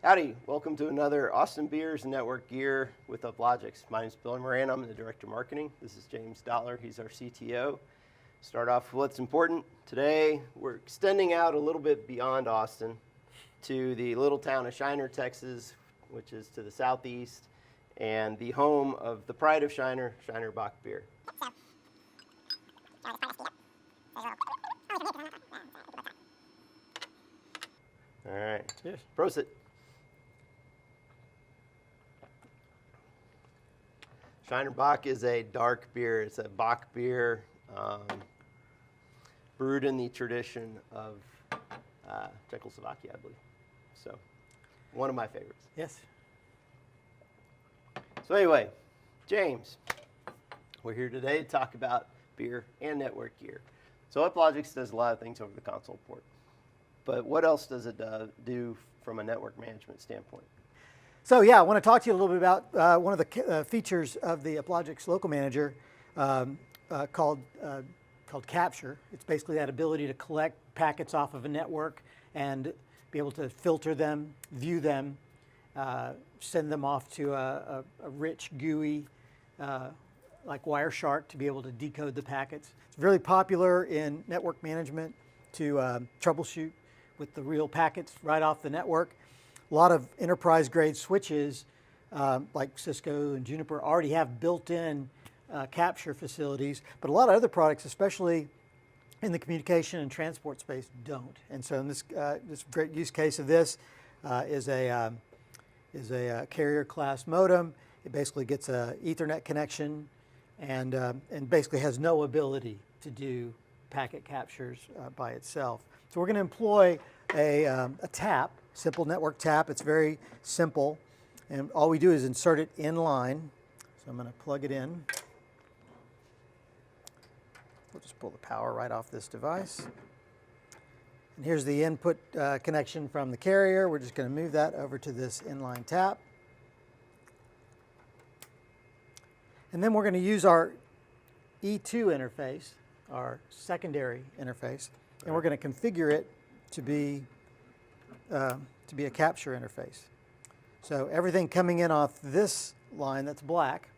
Howdy, welcome to another Austin Beers Network Gear with Uplogix. My name is Billy Moran, I'm the Director of Marketing. This is James Dollar, he's our CTO. Start off with what's important. Today, we're extending out a little bit beyond Austin to the little town of Shiner, Texas, which is to the southeast, and the home of the pride of Shiner, Shiner Bock Beer. All right, cheers. Prosit. Shiner Bock is a dark beer. It's a Bock beer brewed in the tradition of Czechoslovakia, I believe. So, one of my favorites. Yes. So anyway, James, we're here today to talk about beer and network gear. So Uplogix does a lot of things over the console port. But what else does it do from a network management standpoint? So yeah, I want to talk to you a little bit about one of the features of the Uplogix Local Manager called Capture. It's basically that ability to collect packets off of a network and be able to filter them, view them, send them off to a rich GUI like Wireshark to be able to decode the packets. It's really popular in network management to troubleshoot with the real packets right off the network. A lot of enterprise-grade switches, like Cisco and Juniper, already have built-in capture facilities, but a lot of other products, especially in the communication and transport space, don't. And so in this great use case of this is a carrier-class modem. It basically gets an Ethernet connection and basically has no ability to do packet captures by itself. So we're going to employ a tap, simple network tap. It's very simple, and all we do is insert it in line. So I'm going to plug it in. We'll just pull the power right off this device. And here's the input connection from the carrier. We're just going to move that over to this inline tap. And then we're going to use our E2 interface, our secondary interface, and we're going to configure it to be a capture interface. So everything coming in off this line that's black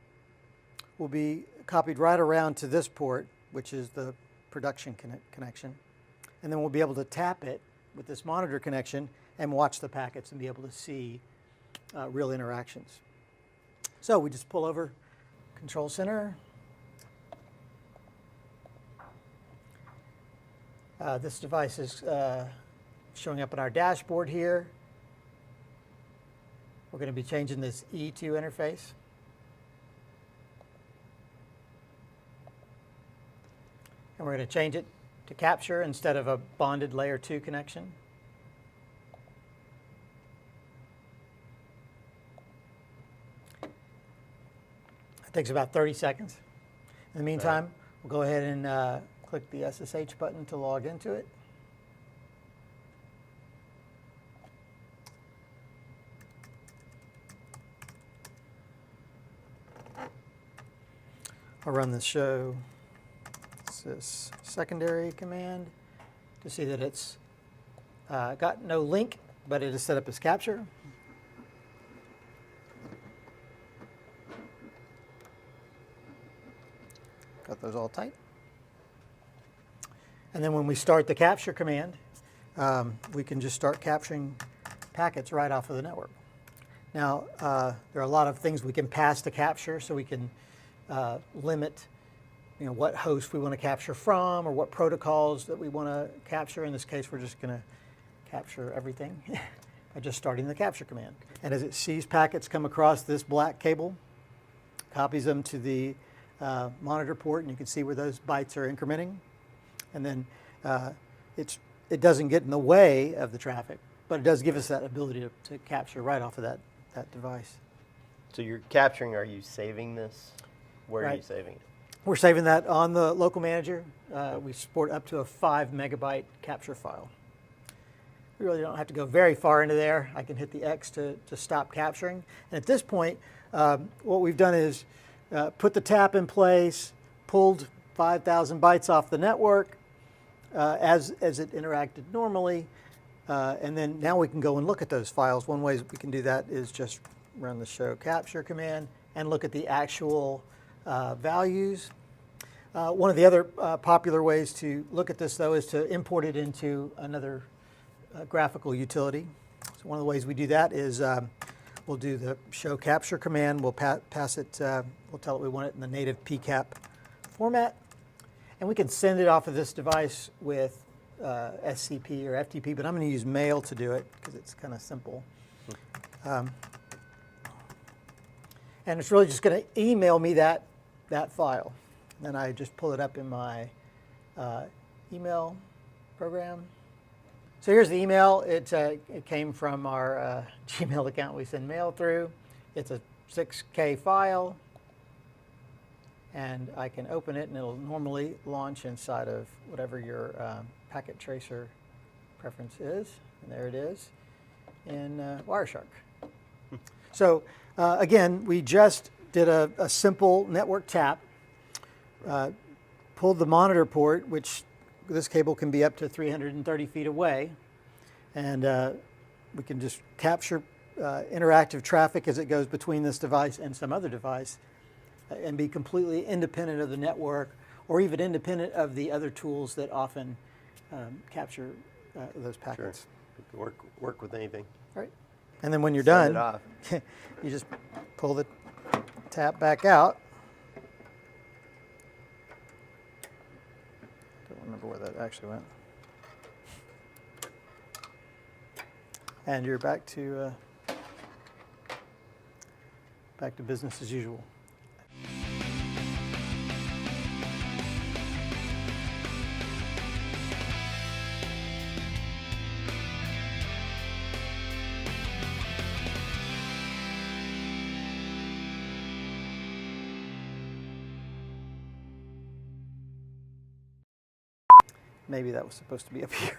will be copied right around to this port, which is the production connection. And then we'll be able to tap it with this monitor connection and watch the packets and be able to see real interactions. So we just pull over Control Center. This device is showing up on our dashboard here. We're going to be changing this E2 interface. And we're going to change it to capture instead of a bonded layer 2 connection. It takes about 30 seconds. In the meantime, we'll go ahead and click the SSH button to log into it. I'll run the show this secondary command to see that it's got no link, but it is set up as capture. Got those all tight. And then when we start the capture command, we can just start capturing packets right off of the network. Now, there are a lot of things we can pass to capture, so we can limit what host we want to capture from or what protocols that we want to capture. In this case, we're just going to capture everything by just starting the capture command. And as it sees packets come across this black cable, copies them to the monitor port, and you can see where those bytes are incrementing. And then it doesn't get in the way of the traffic, but it does give us that ability to capture right off of that device. So you're capturing, are you saving this? Where are you saving it? We're saving that on the local manager. We support up to a 5 megabyte capture file. We really don't have to go very far into there. I can hit the X to stop capturing. And at this point, what we've done is put the tap in place, pulled 5,000 bytes off the network as it interacted normally, And then now we can go and look at those files. One way we can do that is just run the show capture command and look at the actual values. One of the other popular ways to look at this, though, is to import it into another graphical utility. So one of the ways we do that is we'll do the show capture command. We'll pass it, we'll tell it we want it in the native PCAP format. And we can send it off of this device with SCP or FTP, but I'm going to use mail to do it because it's kind of simple. And it's really just going to email me that file. Then I just pull it up in my email program. So here's the email. It came from our Gmail account we send mail through. It's a 6K file. And I can open it, and it'll normally launch inside of whatever your packet tracer preference is. And there it is in Wireshark. So again, we just did a simple network tap. Pulled the monitor port, which this cable can be up to 330 feet away, and we can just capture interactive traffic as it goes between this device and some other device, and be completely independent of the network, or even independent of the other tools that often capture those packets. Sure. Work with anything. Right. And then when you're Send done, it off. you just pull the tap back out. Don't remember where that actually went. And you're back to business as usual. Maybe that was supposed to be up here.